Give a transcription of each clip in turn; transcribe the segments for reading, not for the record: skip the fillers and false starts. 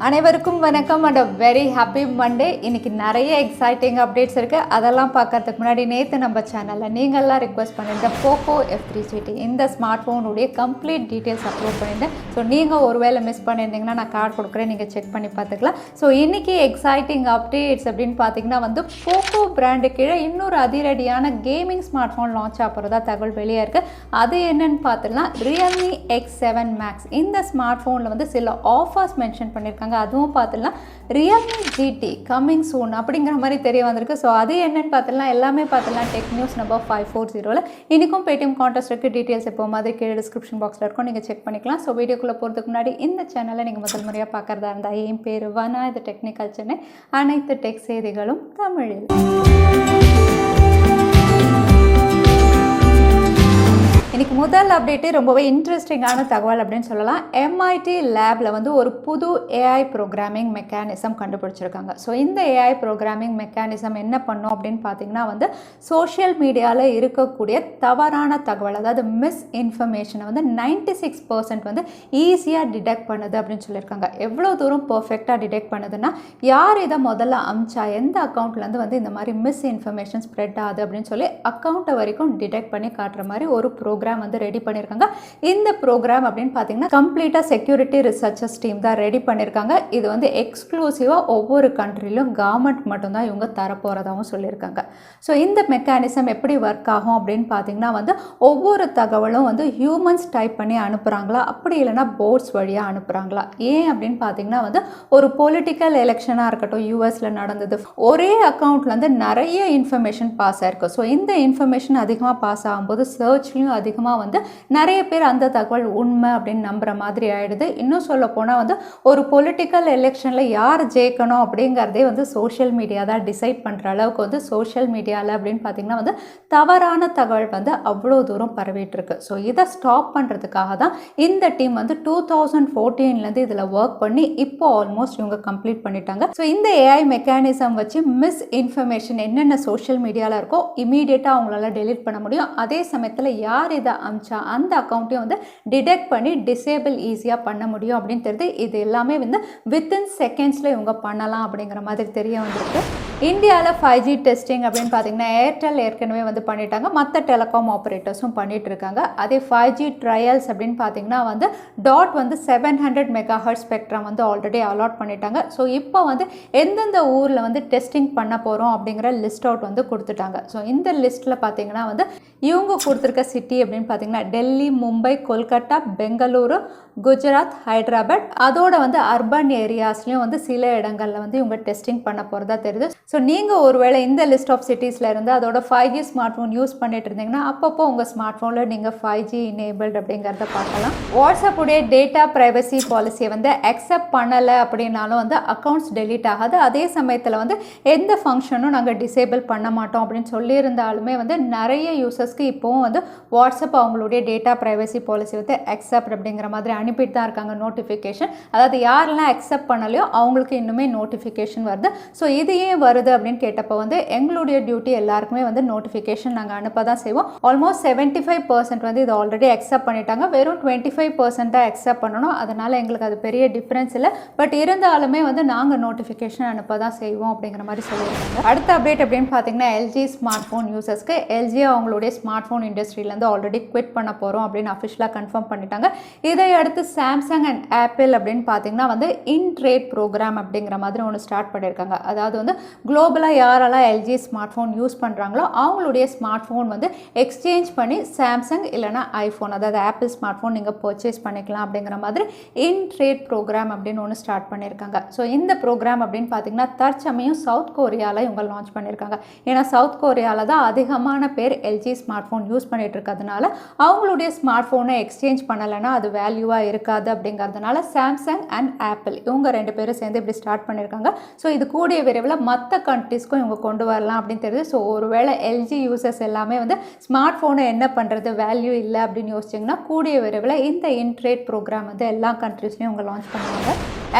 அனைவருக்கும் வணக்கம் and very happy Monday. இன்னைக்கு நிறைய எக்ஸைட்டிங் அப்டேட்ஸ் இருக்குது. அதெல்லாம் பார்க்கறதுக்கு முன்னாடி நேற்று நம்ம சேனலில் நீங்கள்லாம் ரிக்வெஸ்ட் பண்ணியிருந்த போக்கோ F3 இந்த ஸ்மார்ட் ஃபோனுடைய கம்ப்ளீட் டீட்டெயில்ஸ் அப்லோட் பண்ணியிருந்தேன். ஸோ நீங்கள் ஒருவேளை மிஸ் பண்ணியிருந்தீங்கன்னா நான் கார்டு கொடுக்குறேன், நீங்கள் செக் பண்ணி பார்த்துக்கலாம். ஸோ இன்றைக்கி எக்ஸைட்டிங் அப்டேட்ஸ் அப்படின்னு பார்த்தீங்கன்னா போக்கோ பிராண்டு கீழே இன்னொரு அதிரடியான கேமிங் ஸ்மார்ட் ஃபோன் லான்ச் ஆகிறதா தகவல் வெளியே இருக்குது. அது என்னன்னு பார்த்துக்கலாம். Realme X7 Max இந்த ஸ்மார்ட் ஃபோனில் சில ஆஃபர்ஸ் மென்ஷன் பண்ணியிருக்காங்க. அதுவும் பார்த்துலாம் Realme GT கம்மிங் சூன் அப்படிங்கிற மாதிரி தெரிய வந்திருக்கு. ஸோ அது என்னன்னு பார்த்துலாம், எல்லாமே பார்த்துலாம் டெக் நியூஸ் நம்பர் 540. இன்றைக்கும் பேடிஎம் கான்டெஸ்ட் இருக்குது. டீட்டெயில்ஸ் எப்போ மாதிரி கீழே டிஸ்கிரிப்ஷன் பாக்ஸில் இருக்கும், நீங்கள் செக் பண்ணிக்கலாம். ஸோ வீடியோக்குள்ளே போகிறதுக்கு முன்னாடி இந்த சேனலை நீங்கள் முதல் முறையாக பார்க்குறதா இருந்தால் என் பேர் வனா, இது டெக்னிக்கல் சென்னை, அனைத்து டெக் செய்திகளும் தமிழில். இன்றைக்கி முதல் அப்டேட்டு ரொம்பவே இன்ட்ரெஸ்டிங்கான தகவல் அப்படின்னு சொல்லலாம். MIT லேபில் ஒரு புது AI ப்ரோக்ராமிங் மெக்கானிசம் கண்டுபிடிச்சிருக்காங்க. ஸோ இந்த AI ப்ரோக்ராமிங் மெக்கானிசம் என்ன பண்ணும் அப்படின்னு பார்த்தீங்கன்னா சோஷியல் மீடியாவில் இருக்கக்கூடிய தவறான தகவல், அதாவது மிஸ் இன்ஃபர்மேஷனை 96% ஈஸியாக டிடெக்ட் பண்ணுது அப்படின்னு சொல்லியிருக்காங்க. எவ்வளோ தூரம் பர்ஃபெக்டாக டிடெக்ட் பண்ணுதுன்னா, யார் இதை முதல்ல அமிச்சா, எந்த அக்கௌண்ட்லேருந்து இந்த மாதிரி மிஸ் இன்ஃபர்மேஷன் ஸ்ப்ரெட் ஆகுது அப்படின்னு சொல்லி அக்கௌண்ட்டை வரைக்கும் டிடெக்ட் பண்ணி காட்டுற மாதிரி ஒரு ப்ரோக்ராம் ரெடி பண்ணியிருக்காங்க. இந்த ப்ரோக்ராம் அப்படின்னு பார்த்தீங்கன்னா கம்ப்ளீட்டாக செக்யூரிட்டி ரிசர்ச்சர்ஸ் டீம் தான் ரெடி பண்ணியிருக்காங்க. இது எக்ஸ்க்ளூசிவாக ஒவ்வொரு கண்ட்ரிலும் கவர்மெண்ட் மட்டும்தான் இவங்க தரப்போகிறதாகவும் சொல்லியிருக்காங்க. ஸோ இந்த மெக்கானிசம் எப்படி ஒர்க் ஆகும் அப்படின்னு பார்த்தீங்கன்னா ஒவ்வொரு தகவலும் ஹியூமன்ஸ் டைப் பண்ணி அனுப்புகிறாங்களா, அப்படி இல்லைனா போர்ட்ஸ் வழியாக அனுப்புகிறாங்களா. ஏன் அப்படின்னு பார்த்தீங்கன்னா ஒரு பொலிட்டிக்கல் எலெக்ஷனாக இருக்கட்டும், யூஎஸில் நடந்தது, ஒரே அக்கௌண்ட்லேருந்து நிறைய இன்ஃபர்மேஷன் பாஸ் ஆயிருக்கு. ஸோ இந்த இன்ஃபர்மேஷன் அதிகமாக பாஸ் ஆகும்போது சர்ச்லையும் அதிகமாக நிறைய பேர் அந்த தகவல் உண்மை அப்படின்னு நம்புற மாதிரி ஆயிடுது. இன்னும் சொல்ல போனால் ஒரு பொலிட்டிக்கல் எலெக்ஷனில் யார் ஜெயிக்கணும் அப்படிங்கிறதே சோஷியல் மீடியா தான் டிசைட் பண்ணுற அளவுக்கு சோஷியல் மீடியாவில் அப்படின்னு பார்த்தீங்கன்னா தவறான தகவல் அவ்வளோ தூரம் பரவிட்டு இருக்கு. ஸோ இதை ஸ்டாப் பண்ணுறதுக்காக தான் இந்த டீம் 2014 இதில் ஒர்க் பண்ணி இப்போ ஆல்மோஸ்ட் இவங்க கம்ப்ளீட் பண்ணிட்டாங்க. ஸோ இந்த AI மெக்கானிசம் வச்சு மிஸ் இன்ஃபர்மேஷன் என்னென்ன சோஷியல் மீடியாவில் இருக்கோ இமீடியட்டாக அவங்களால டெலீட் பண்ண முடியும். அதே சமயத்தில் யார் இதை அமிச்சா அந்த அக்கௌண்ட்டையும் டிடெக்ட் பண்ணி டிசேபிள் ஈஸியாக பண்ண முடியும் அப்படின்னு தெரியுது. இது எல்லாமே வித்தின் செகண்ட்ஸில் இவங்க பண்ணலாம் அப்படிங்கிற மாதிரி தெரிய வந்திருக்கு. இந்தியாவில் 5G டெஸ்டிங் அப்படின்னு பார்த்தீங்கன்னா ஏர்டெல் ஏற்கனவே பண்ணிட்டாங்க, மற்ற டெலிகாம் ஆப்ரேட்டர்ஸும் பண்ணிட்டு இருக்காங்க. அதே 5G ட்ரையல்ஸ் அப்படின்னு பார்த்தீங்கன்னா DoT 700 MHz spectrum already allot பண்ணிட்டாங்க. ஸோ இப்போ எந்தெந்த ஊரில் டெஸ்டிங் பண்ண போகிறோம் அப்படிங்கிற லிஸ்ட் அவுட் கொடுத்துட்டாங்க. ஸோ இந்த லிஸ்ட்டில் பார்த்தீங்கன்னா இவங்க கொடுத்துருக்க சிட்டி அப்படின்னு பார்த்தீங்கன்னா டெல்லி, மும்பை, கொல்கட்டா, பெங்களூரு, குஜராத், ஹைதராபாத், அதோட அர்பன் ஏரியாஸ்லையும் சில இடங்களில் இவங்க டெஸ்டிங் பண்ண போகிறதா தெரியுது. ஸோ நீங்கள் ஒருவேளை இந்த லிஸ்ட் ஆஃப் சிட்டிஸில் இருந்து அதோட 5G ஸ்மார்ட் ஃபோன் யூஸ் பண்ணிட்டு இருந்தீங்கன்னா அப்பப்போ உங்கள் ஸ்மார்ட் ஃபோனில் நீங்கள் 5G எனேபிள்ட் அப்படிங்கிறத பார்க்கலாம். வாட்ஸ்அப் உடைய டேட்டா ப்ரைவசி பாலிசியை அக்செப்ட் பண்ணலை அப்படின்னாலும் அக்கௌண்ட்ஸ் டெலீட் ஆகாது. அதே சமயத்தில் எந்த ஃபங்க்ஷனும் நாங்கள் டிசேபிள் பண்ண மாட்டோம் அப்படின்னு சொல்லியிருந்தாலுமே நிறைய யூசர்ஸ்க்கு இப்போவும் வாட்ஸ்அப் அவங்களுடைய டேட்டா ப்ரைவசி பாலிசி அக்செப்ட் அப்படிங்கிற மாதிரி அனுப்பிட்டு தான் இருக்காங்க நோட்டிஃபிகேஷன். அதாவது யாரெல்லாம் அக்செப்ட் பண்ணலையோ அவங்களுக்கு இன்னுமே நோட்டிஃபிகேஷன் வருது. ஸோ இது ஏன் வருது அப்படின்னு கேட்டப்போ எங்களுடைய டியூட்டி எல்லாருக்குமே நோட்டிஃபிகேஷன் நாங்கள் அனுப்ப தான் செய்வோம். ஆல்மோஸ்ட் 75% இது ஆல்ரெடி அக்செப்ட் பண்ணிட்டாங்க. வெறும் 25% தான் அக்செப்ட் பண்ணணும். அதனால் எங்களுக்கு அது பெரிய டிஃப்ரென்ஸ் இல்லை. பட் இருந்தாலுமே நாங்கள் நோட்டிஃபிகேஷன் அனுப்ப தான் செய்வோம் அப்படிங்கிற மாதிரி சொல்லியிருக்காங்க. அடுத்த அப்டேட் அப்படின்னு பார்த்தீங்கன்னா LG ஸ்மார்ட் ஃபோன் யூசர்ஸ்க்கு LG அவங்களுடைய ஸ்மார்ட் ஃபோன் இண்டஸ்ட்ரியிலேருந்து ஆல்ரெடி குவிட் பண்ண போகிறோம் அப்படின்னு அஃபிஷியலாக கன்ஃபார்ம் பண்ணிட்டாங்க. இதை அடுத்து சாம்சங் அண்ட் ஆப்பிள் அப்படின்னு பார்த்தீங்கன்னா இன் ட்ரேட் ப்ரோக்ராம் அப்படிங்கிற மாதிரி ஒன்று ஸ்டார்ட் பண்ணியிருக்காங்க. அதாவது குளோபலாக யாரெல்லாம் LG ஸ்மார்ட் ஃபோன் யூஸ் பண்ணுறாங்களோ அவங்களுடைய ஸ்மார்ட் ஃபோன் எக்ஸ்சேஞ்ச் பண்ணி சாம்சங் இல்லைனா ஐஃபோன், அதாவது ஆப்பிள் ஸ்மார்ட் ஃபோன் நீங்கள் பர்ச்சேஸ் பண்ணிக்கலாம் அப்படிங்கிற மாதிரி இன் ட்ரேட் ப்ரோக்ராம் அப்படின்னு ஒன்று ஸ்டார்ட் பண்ணியிருக்காங்க. ஸோ இந்த ப்ரோக்ராம் அப்படின்னு பார்த்தீங்கன்னா தற்சமயம் சவுத் கொரியாவில் இவங்க லான்ச் பண்ணியிருக்காங்க. ஏன்னா சவுத் கொரியாவில் தான் அதிகமான பேர் LG ஸ்மார்ட் ஃபோன் யூஸ் பண்ணிட்டு இருக்கிறதுனால அவங்களுடைய ஸ்மார்ட் ஃபோனை எக்ஸ்சேஞ்ச் பண்ணலைன்னா அது வேல்யூவாக இருக்காது அப்படிங்கிறதுனால சாம்சங் அண்ட் ஆப்பிள் இவங்க 2 பேரும் சேர்ந்து இப்படி ஸ்டார்ட் பண்ணியிருக்காங்க. ஸோ இது கூடிய விரைவில் மற்ற கண்ட்ரிஸ்க்கும் இவங்க கொண்டு வரலாம் அப்படின்னு தெரியுது. ஸோ ஒருவேளை LG யூசர்ஸ் எல்லாமே ஸ்மார்ட் ஃபோனை என்ன பண்ணுறது, வேல்யூ இல்லை அப்படின்னு யோசிச்சிங்கன்னா கூடிய விரைவில் இந்த இன்ட்ரேட் ப்ரோக்ராம் எல்லா கண்ட்ரிஸ்லையும் இவங்க லான்ச் பண்ணுவாங்க.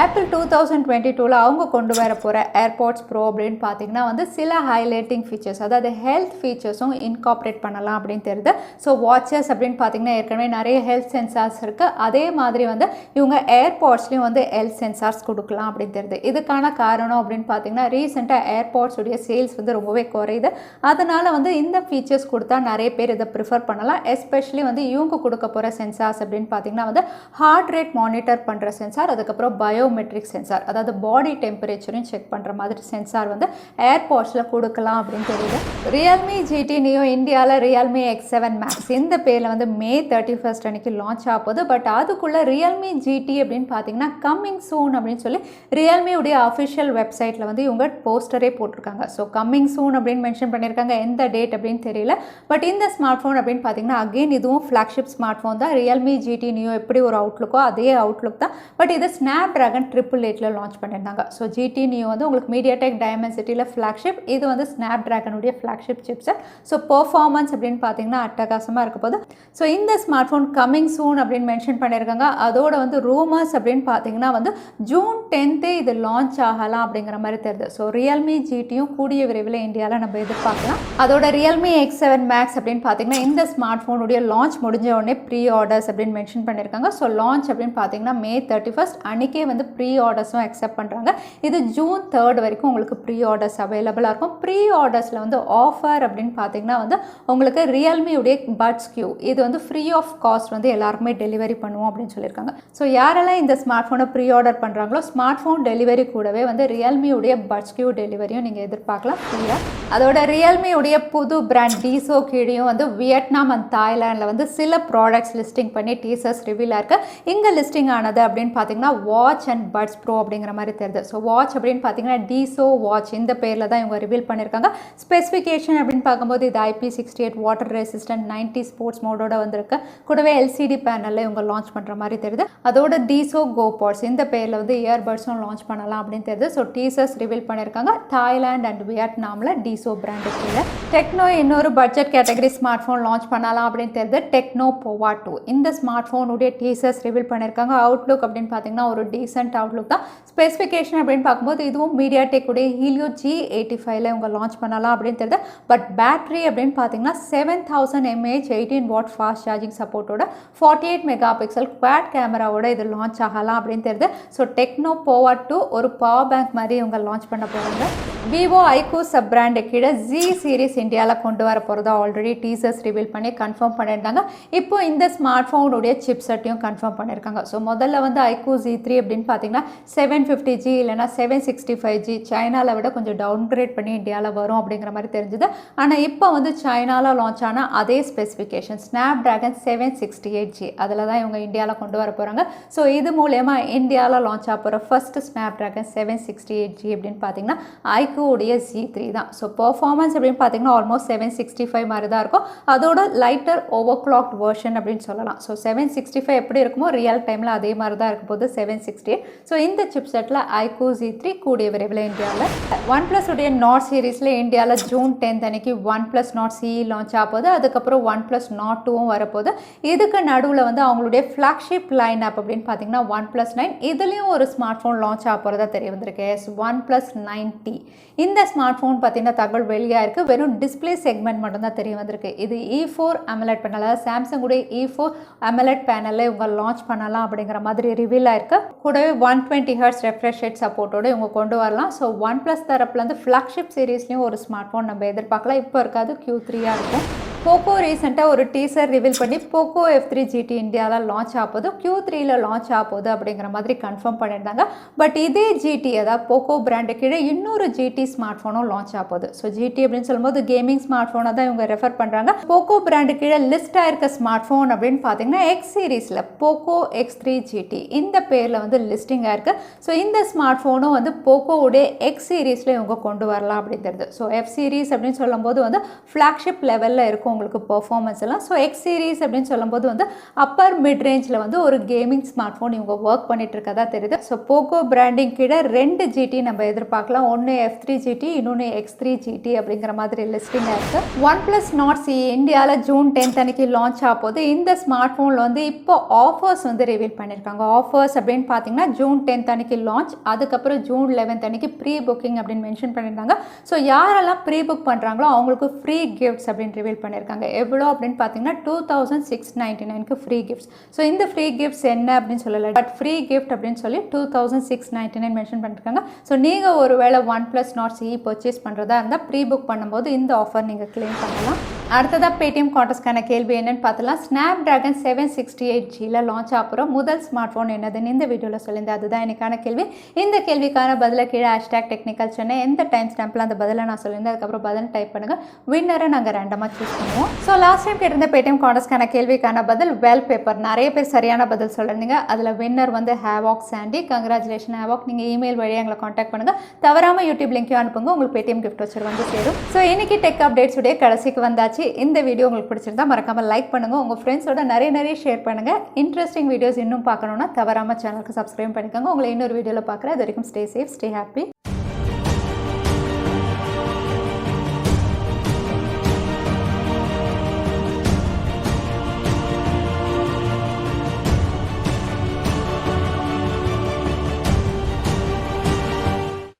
ஆப்பிள் 2022ல் அவங்க கொண்டு வர போகிற ஏர்பாட்ஸ் ப்ரோ அப்படின்னு பார்த்தீங்கன்னா வந்து சில ஹைலைட்டிங் ஃபீச்சர்ஸ், அதாவது ஹெல்த் ஃபீச்சர்ஸும் இன்கார்பரேட் பண்ணலாம் அப்படின்னு தெரியுது. ஸோ வாட்சஸ் அப்படின்னு பார்த்தீங்கன்னா ஏற்கனவே நிறைய ஹெல்த் சென்சார்ஸ் இருக்குது. அதே மாதிரி வந்து இவங்க ஏர்பாட்ஸ்லேயும் வந்து ஹெல்த் சென்சார்ஸ் கொடுக்கலாம் அப்படின்னு தெரியுது. இதுக்கான காரணம் அப்படின்னு பார்த்தீங்கன்னா ரீசெண்டாக ஏர்பாட்ஸுடைய சேல்ஸ் வந்து ரொம்பவே குறையுது. அதனால் வந்து இந்த ஃபீச்சர்ஸ் கொடுத்தா நிறைய பேர் இதை ப்ரிஃபர் பண்ணலாம். எஸ்பெஷலி வந்து இவங்க கொடுக்க போகிற சென்சார்ஸ் அப்படின்னு பார்த்தீங்கன்னா வந்து ஹார்ட் ரேட் மானிட்டர் பண்ணுற சென்சார், அதுக்கப்புறம் பயோமெட்ரிக் சென்சார், அதாவது பாடி டெம்பரேச்சரையும் செக் பண்ணுற மாதிரி சென்சார் வந்து ஏர்பாட்ஸில் கொடுக்கலாம் அப்படின்னு தெரியுது. ரியல்மி ஜிடி நியோ இந்தியாவில் ரியல்மி X7 மேக்ஸ் இந்த பேரில் வந்து May 31 அன்னைக்கு லான்ச் ஆகுது. பட் அதுக்குள்ளே ரியல்மி ஜிடி அப்படின்னு பார்த்தீங்கன்னா கம்மிங் சூன் அப்படின்னு சொல்லி ரியல்மியுடைய அஃபிஷியல் வெப்சைட்டில் வந்து இவங்க போஸ்டரே போட்டிருக்காங்க. ஸோ கம்மிங் சூன் அப்படின்னு மென்ஷன் பண்ணியிருக்காங்க. எந்த டேட் அப்படின்னு தெரியல. பட் இந்த ஸ்மார்ட் ஃபோன் அப்படின்னு பார்த்தீங்கன்னா அகெயின் இதுவும் ஃப்ளாக்ஷிப் ஸ்மார்ட் ஃபோன் தான். ரியல்மி ஜிடி நியோ எப்படி ஒரு அவுட்லுக்கோ அதே அவுட்லுக் தான். பட் இது ஸ்னாப்ட்ராகன் 888 லான்ச் பண்ணியிருந்தாங்க. ஸோ ஜிடி நியோ வந்து உங்களுக்கு மீடியாடெக் டைமென்சிட்டியில் ஃப்ளாக்ஷிப், இது வந்து ஸ்னாப்ட்ராகனுடைய ஃப்ளாக்ஷிப் சிப்செட். ஸோ பெர்ஃபார்மன்ஸ் அப்படின்னு பார்த்தீங்கன்னா அட்டகாசமாக இருக்க போது. ஸோ இந்த ஸ்மார்ட் ஃபோன் கம்மிங் சூன் அப்படின்னு மென்ஷன் பண்ணியிருக்காங்க. அதோட வந்து ரூமர்ஸ் அப்படின்னு பார்த்தீங்கன்னா வந்து June 10 இது லான்ச் ஆகலாம் அப்படிங்கிற மாதிரி தெரியுது. ஸோ ரியல்மி ஜிடியும் கூடிய விரைவில் இந்தியாவில் நம்ம எதிர்பார்க்கலாம். அதோட ரியல்மி X7 மேக்ஸ் அப்படின்னு பார்த்தீங்கன்னா இந்த ஸ்மார்ட் ஃபோனுடைய லான்ச் முடிஞ்ச உடனே ப்ரீ ஆர்டர்ஸ் அப்படின்னு மென்ஷன் பண்ணியிருக்காங்க. ஸோ லான்ச் அப்படின்னு பார்த்தீங்கன்னா May 31 அன்றைக்கே வந்து ப்ரீ ஆர்டர்ஸும் அக்செப்ட் பண்ணுறாங்க. இது June 3 வரைக்கும் உங்களுக்கு ப்ரீ ஆர்டர்ஸ் அவைலபிளாக இருக்கும். ப்ரீ ஆர்டர்ஸில் வந்து ஆஃபர் அப்படின்னு பார்த்தீங்கன்னா வந்து உங்களுக்கு ரியல்மியுடைய பட்ஸ் கியூ இது வந்து ஃப்ரீ ஆஃப் காஸ்ட் வந்து எல்லாருக்குமே டெலிவரி பண்ணுவோம் அப்படின்னு சொல்லியிருக்காங்க. ஸோ யாரெல்லாம் இந்த ஸ்மார்ட் ஃபோனை ப்ரீ ஆர்டர் பண்ணுறாங்களோ ஸ்மார்ட் ஃபோன் டெலிவரி கூடவே வந்து ரியல்மியுடைய பட்ஸ் கியூ டெலிவரியும் நீங்கள் எதிர்பார்க்கலாம் ஃப்ரீயாக. அதோட ரியல்மியுடைய புது பிராண்ட் டீசோ கீழேயும் வந்து வியட்நாம் அண்ட் தாய்லாண்டில் வந்து சில ப்ராடக்ட்ஸ் லிஸ்டிங் பண்ணி டீசர்ஸ் ரிவீலாக இருக்குது. இங்கே லிஸ்டிங் ஆனது அப்படின்னு பார்த்தீங்கன்னா வாட்ச் அண்ட் பட்ஸ் ப்ரோ அப்படிங்கிற மாதிரி தெரியுது. ஸோ வாட்ச் அப்படின்னு பார்த்தீங்கன்னா டீசோ வாட்ச் இந்த பேரில் தான் இவங்க ரிவீல் பண்ணியிருக்காங்க. ஸ்பெசிஃபிகேஷன் அப்படின்னு பார்க்கும்போது இது IP68 வாட்டர் ரெசிஸ்டன்ட் 90 ஸ்போர்ட்ஸ் மோடோட வந்திருக்கு. கூடவே LCD பேனலில் இவங்க லான்ச் பண்ணுற மாதிரி தெரியுது. அதோட டீசோ கோபாட்ஸ் இந்த பேரில் வந்து இயர்பட்ஸும் லான்ச் பண்ணலாம் அப்படின்னு தெரியுது. ஸோ டீசர்ஸ் ரிவீல் பண்ணியிருக்காங்க. தாய்லாந்து அண்ட் வியட்நாமில் டீசோ பிராண்டு கீழே. டெக்னோ இன்னொரு budget category smart phone launch பண்ணலாம் அப்படின்னு தெரியுது. டெக்னோ Pova 2 இந்த ஸ்மார்ட் ஃபோனுடைய டீசர்ஸ் ரிவீல் பண்ணியிருக்காங்க. அவுட்லுக் அப்படின்னு பார்த்தீங்கன்னா ஒரு டீசென்ட் அவுட்லுக் தான். ஸ்பெசிஃபிகேஷன் அப்படின்னு பார்க்கும்போது இதுவும் மீடியாடெக் உடைய ஹீலியோ G85ல இவங்க லான்ச் பண்ணலாம் அப்படின்னு தெரியுது. பட் பேட்டரி அப்படின்னு பார்த்தீங்கன்னா 7000 mAh 18 வாட் ஃபாஸ்ட் சார்ஜிங் சப்போர்ட்டோட 48 மெகா பிக்சல் குவாட் கேமராவோட இது லான்ச் ஆகலாம் அப்படின்னு தெரியுது. ஸோ டெக்னோ Pova 2 ஒரு பவர் பேங்க் மாதிரி இவங்க லான்ச் பண்ண போகிறாங்க. விவோ iQOO சப் பிராண்டு கீழே Z சீரிஸ் இந்தியாவில் கொண்டு வர போகிறதா ஆல்ரெடி டீசர்ஸ் ரிவீல் பண்ணி கன்ஃபார்ம் பண்ணியிருந்தாங்க. இப்போ இந்த ஸ்மார்ட் ஃபோனுடைய சிப்செட்டையும் கன்ஃபார்ம் பண்ணியிருக்காங்க. ஸோ முதல்ல வந்து iQOO Z3 அப்படின்னு பார்த்தீங்கன்னா 750G இல்லைனா 765G சைனாவில் விட கொஞ்சம் டவுன்கிரேட் பண்ணி இந்தியாவில் வரும் அப்படிங்கிற மாதிரி தெரிஞ்சுது. ஆனால் இப்போ வந்து சைனாவில் லான்ச் ஆன அதே ஸ்பெசிஃபிகேஷன் Snapdragon 768G அதில் தான் இவங்க இந்தியாவில் கொண்டு வர போகிறாங்க. ஸோ இது மூலயமா இந்தியாவில் லான்ச் ஆக போகிற ஃபர்ஸ்ட் Snapdragon 768G அப்படின்னு பார்த்தீங்கன்னா iQOO உடைய Z3 தான். ஸோ பெர்ஃபார்மன்ஸ் அப்படின்னு பார்த்தீங்கன்னா ஆல்மோஸ்ட் 765 மாதிரி தான் இருக்கும். அதோட லைட்டர் ஓவர்க்ளாக்ட் வெர்ஷன் அப்படின்னு சொல்லலாம். ஸோ 765 எப்படி இருக்குமோ ரியல் டைமில் அதே மாதிரி தான் இருக்கும் போது 768. ஸோ இந்த சிப்செட்டில் iQOO Z3 கூடிய விரைவில் இந்தியாவில். OnePlus உடைய நாட் சீரீஸில் இந்தியாவில் June 10 அன்னைக்கு OnePlus Nord CE லான்ச் ஆகுது. அதுக்கப்புறம் OnePlus Nord 2வும் வரப்போகுது. இதுக்கு நடுவில் வந்து அவங்களுடைய ஃப்ளாக்ஷிப் லைன் அப் அப்படின்னு பார்த்தீங்கன்னா OnePlus 9 இதுலேயும் ஒரு ஸ்மார்ட் ஃபோன் லான்ச் ஆக போகிறதா தெரிய வந்திருக்கு. OnePlus 9T இந்த ஸ்மார்ட் ஃபோன் பார்த்தீங்கன்னா தகவல் வெளியாக இருக்குது. வெறும் டிஸ்பிளே செக்மெண்ட் மட்டும்தான் தெரிய வந்திருக்கு. இது E4 AMOLED பேனல், அதாவது சாம்சங் உடைய E4 AMOLED பேனலில் இவங்க லான்ச் பண்ணலாம் அப்படிங்கிற மாதிரி ரிவீல் ஆயிருக்கு. கூடவே 120 Hz ரெஃப்ரெஷ் ரேட் சப்போர்ட்டோடு இவங்க கொண்டு வரலாம். ஸோ OnePlus தரப்புலேருந்து ஃப்ளாக்ஷிப் சீரீஸ்லையும் ஒரு ஸ்மார்ட் ஃபோன் நம்ம எதிர்பார்க்கலாம். இப்போ இருக்காது, Q3 இருக்கும். Poco ரீசெண்டாக ஒரு டீசர் ரிவீல் பண்ணி Poco F3 GT இந்தியாவில் லான்ச் ஆகுது, Q3ல லான்ச் ஆகுது அப்படிங்கிற மாதிரி கன்ஃபார்ம் பண்ணியிருந்தாங்க. பட் இதே GT அதாவது Poco பிராண்டு கீழே இன்னொரு GT ஸ்மார்ட் ஃபோனும் லான்ச் ஆகுது. ஸோ GT அப்படின்னு சொல்லும்போது கேமிங் ஸ்மார்ட் ஃபோனை தான் இவங்க ரெஃபர் பண்ணுறாங்க. Poco பிராண்டு கீழே லிஸ்ட் ஆயிருக்க ஸ்மார்ட் ஃபோன் அப்படின்னு பார்த்தீங்கன்னா X சீரீஸில் Poco X3 GT இந்த பேரில் வந்து லிஸ்டிங் ஆயிருக்கு. ஸோ இந்த ஸ்மார்ட் ஃபோனும் வந்து Poco உடைய X சீரீஸில் இவங்க கொண்டு வரலாம் அப்படிங்கிறது. ஸோ F சீரீஸ் அப்படின்னு சொல்லும்போது வந்து ஃப்ளாக்ஷிப் லெவலில் இருக்கும் இருக்கும் உங்களுக்கு பெர்ஃபார்மன்ஸ் எல்லாம். ஸோ எக்ஸ் சீரீஸ் அப்படின்னு சொல்லும்போது வந்து அப்பர் மிட் ரேஞ்சில் வந்து ஒரு கேமிங் ஸ்மார்ட் ஃபோன் இவங்க ஒர்க் பண்ணிட்டு இருக்கதா தெரியுது. ஸோ போகோ பிராண்டிங் கீழே 2 GT நம்ம எதிர்பார்க்கலாம். ஒன்று F3 GT, இன்னொன்று X3 GT அப்படிங்கிற மாதிரி லிஸ்டிங்காக இருக்குது. OnePlus Nord CE இந்தியாவில் ஜூன் 10 அன்னைக்கு லான்ச் ஆக போது இந்த ஸ்மார்ட் ஃபோனில் வந்து இப்போ ஆஃபர்ஸ் வந்து ரிவீல் பண்ணியிருக்காங்க. ஆஃபர்ஸ் அப்படின்னு பார்த்தீங்கன்னா ஜூன் 10 அன்னைக்கு லான்ச், அதுக்கப்புறம் ஜூன் 11 அன்னைக்கு ப்ரீ புக்கிங் அப்படின்னு மென்ஷன் பண்ணியிருந்தாங்க. ஸோ யாரெல்லாம் ப்ரீ புக் பண்ணுறாங்களோ அவங்களுக்கு ஃப்ரீ கிஃப்ட்ஸ் அப்படின்னு ரிவீல் பண்ணியிருக்காங்க. எவ்வளோ அப்படின்னு பார்த்தீங்கன்னா 2699க்கு ஃப்ரீ கிஃப்ட்ஸ். ஸோ இந்த ஃப்ரீ கிஃப்ட்ஸ் என்ன அப்படின்னு சொல்லலை, பட் ஃப்ரீ கிஃப்ட் அப்படின்னு சொல்லி 2699 மென்ஷன் பண்ணியிருக்காங்க. ஸோ நீங்கள் ஒருவேளை OnePlus Nord CE பர்ச்சேஸ் பண்ணுறதா இருந்தால் ப்ரீ புக் பண்ணும்போது இந்த ஆஃபர் நீங்கள் கிளைம் பண்ணலாம். அடுத்ததாக பேடிஎம் கான்டெஸ்ட்கான கேள்வி என்னன்னு பார்த்தலாம். Snapdragon 768Gல லான்ச் ஆகிற முதல் ஸ்மார்ட் ஃபோன் என்னதுன்னு இந்த வீடியோவில் சொல்லியிருந்தேன். அதுதான் எனக்கான கேள்வி. இந்த கேள்விக்கான பதிலை கீழே #technicalchennai எந்த டைம் ஸ்டாம்பில் அந்த பதிலை நான் சொல்லியிருந்தேன் அதுக்கப்புறம் பதில் டைப் பண்ணுங்கள். வின்னரை நாங்கள் ரேண்டமாக சூஸ் பண்ணுவோம். ஸோ லாஸ்ட் டைம் கேட்டிருந்த பேடிஎம் கான்டெஸ்ட்கான கேள்விக்கான பதில் வெல் பேப்பர். நிறைய பேர் சரியான பதில் சொல்லியிருந்தீங்க. அதில் வின்னர் வந்து ஹேவாக் சாண்டி. Congratulation Havoc. நீங்கள் இமெயில் வழியாக எங்களை காண்டாக்ட் பண்ணுங்கள். தவறாமல் யூடியூப் லிங்க்கையும் அனுப்புங்க. உங்களுக்கு பேடிஎம் கிஃப்ட் வச்சு வந்து சேரும். ஸோ இன்னைக்கு டெக் அப்டேட்ஸ் உடைய கடைசிக்கு வந்தாச்சு. இந்த வீடியோ உங்களுக்கு பிடிச்சிருந்தா மறக்காமல் லைக் பண்ணுங்கள். உங்கள் ஃப்ரெண்ட்ஸோட நிறைய ஷேர் பண்ணுங்கள். இன்ட்ரெஸ்டிங் வீடியோஸ் இன்னும் பார்க்கணுன்னா தவறாமல் சேனலுக்கு சப்ஸ்கிரைப் பண்ணிக்கோங்க. உங்களை இன்னொரு வீடியோவில் பார்க்குறேன். அது வரைக்கும் ஸ்டே சேஃப், ஸ்டே ஹாப்பி.